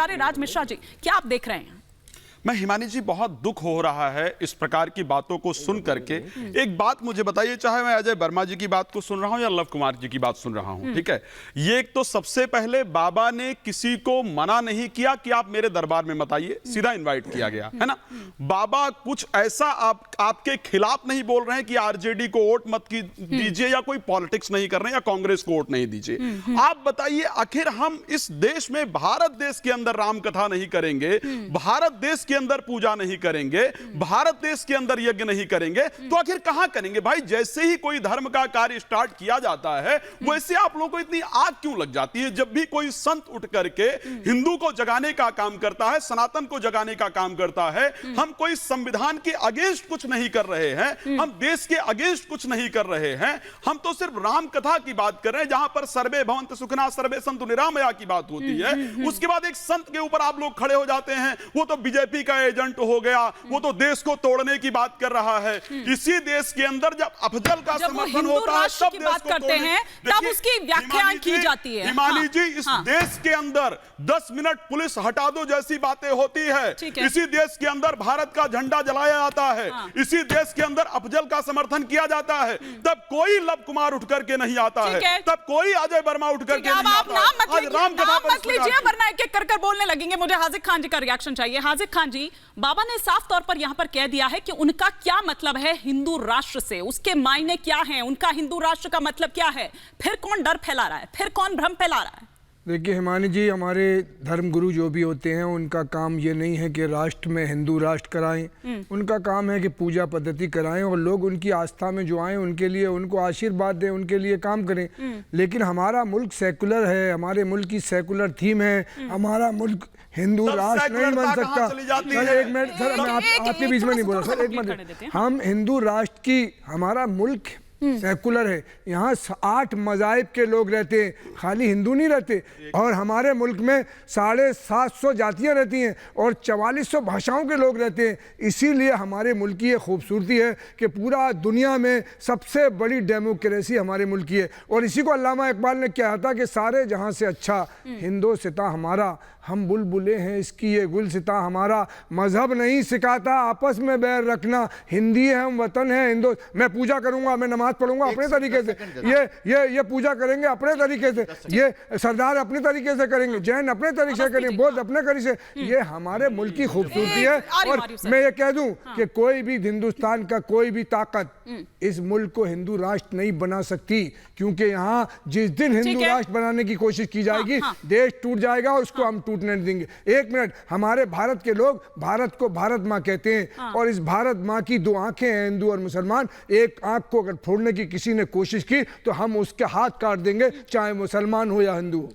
हमारे राज मिश्रा जी, क्या आप देख रहे हैं? मैं हिमानी जी, बहुत दुख हो रहा है इस प्रकार की बातों को सुन करके। एक बात मुझे बताइए, चाहे मैं अजय वर्मा जी की बात को सुन रहा हूं या लव कुमार जी की बात सुन रहा हूं, ठीक है, ये एक तो सबसे पहले बाबा ने किसी को मना नहीं किया कि आप मेरे दरबार में मत आइए, सीधा इनवाइट किया गया है ना। बाबा कुछ ऐसा आपके खिलाफ नहीं बोल रहे हैं कि आरजेडी को वोट मत दीजिए या कोई पॉलिटिक्स नहीं कर रहे हैं या कांग्रेस को वोट नहीं दीजिए। आप बताइए, आखिर हम इस देश में, भारत देश के अंदर राम कथा नहीं करेंगे, भारत देश के अंदर पूजा नहीं करेंगे, भारत देश के अंदर यज्ञ नहीं करेंगे, तो आखिर कहां करेंगे भाई? जैसे ही कोई धर्म का कार्य स्टार्ट किया जाता है, वैसे आप लोगों को इतनी आग क्यों लग जाती है? जब भी कोई संत उठ करके हिंदू को जगाने का काम करता है, सनातन को जगाने का काम करता है, हम कोई संविधान के अगेंस्ट कुछ नहीं कर रहे हैं, हम देश के अगेंस्ट कुछ नहीं कर रहे हैं, हम तो सिर्फ राम कथा की बात कर रहे हैं, जहां पर सर्वे भवन्तु सुखिनः सर्वे सन्तु निरामया की बात होती है। उसके बाद एक संत के ऊपर आप लोग खड़े हो जाते हैं, वो तो बीजेपी का एजेंट हो गया, वो तो देश को तोड़ने की बात कर रहा है। इसी देश के अंदर जब अफजल का समर्थन होता है, तब देश को करते हैं, तब उसकी व्याख्या की जाती है। हिमानी जी, इस देश के अंदर 10 मिनट पुलिस हटा दो जैसी बातें होती है। इसी देश के अंदर भारत का झंडा जलाया जाता है, इसी देश के अंदर अफजल का समर्थन किया जाता है, तब कोई लव कुमार उठ करके नहीं आता है, तब कोई अजय वर्मा उठ करके नहीं आता है। आज राम कथा पर लीजिए, वरना एक एक कर बोलने लगेंगे। मुझे हाजिक खान जी का रिएक्शन चाहिए। हाजिक खान जी, बाबा ने साफ तौर पर यहां पर कह दिया है कि उनका क्या मतलब है हिंदू राष्ट्र से, उसके मायने क्या हैं, उनका हिंदू राष्ट्र का मतलब क्या है। फिर कौन डर फैला रहा है, फिर कौन भ्रम फैला रहा है? देखिए हिमानी जी, हमारे धर्मगुरु जो भी होते हैं, उनका काम ये नहीं है कि राष्ट्र में हिंदू राष्ट्र कराएं, उनका काम है कि पूजा पद्धति कराएं और लोग उनकी आस्था में जो आए उनके लिए उनको आशीर्वाद दें, उनके लिए काम करें। लेकिन हमारा मुल्क सेकुलर है, हमारे मुल्क की सेकुलर थीम है, हमारा मुल्क हिंदू राष्ट्र नहीं बन सकता। सर एक मिनट, सर मैं आपके बीच में नहीं बोला, सर एक मिनट। हम हिंदू राष्ट्र की, हमारा मुल्क सेकुलर है, यहाँ 8 मज़ाहिब के लोग रहते हैं, खाली हिंदू नहीं रहते। और हमारे मुल्क में 750 जातियाँ रहती हैं और 4400 भाषाओं के लोग रहते हैं। इसीलिए हमारे मुल्क की ये खूबसूरती है कि पूरा दुनिया में सबसे बड़ी डेमोक्रेसी हमारे मुल्क की है। और इसी को अल्लामा इकबाल ने कहा था कि सारे जहाँ से अच्छा हिंदोसिता हमारा, हम बुलबुले हैं इसकी ये गुलसिता हमारा, मजहब नहीं सिखाता आपस में बैर रखना, हिंदी है हम वतन है हिंदू। मैं पूजा करूंगा, मैं नमाज पढ़ूंगा अपने तरीके से, ये पूजा करेंगे अपने तरीके से, ये सरदार अपने तरीके से करेंगे, जैन अपने तरीके से करेंगे, बौद्ध अपने तरीके से। ये हमारे मुल्क की खूबसूरती है। और मैं ये कह दूं कि कोई भी हिंदुस्तान का कोई भी ताकत इस मुल्क को हिंदू राष्ट्र नहीं बना सकती, क्योंकि यहाँ जिस दिन हिंदू राष्ट्र बनाने की कोशिश की जाएगी, देश टूट जाएगा और उसको हम टूटने नहीं देंगे। एक मिनट, हमारे भारत के लोग भारत को भारत माँ कहते हैं, और इस भारत माँ की 2 आंखें हैं, हिंदू और मुसलमान। एक आंख को अगर फोड़ने की किसी ने कोशिश की तो हम उसके हाथ काट देंगे, चाहे मुसलमान हो या हिंदू हो।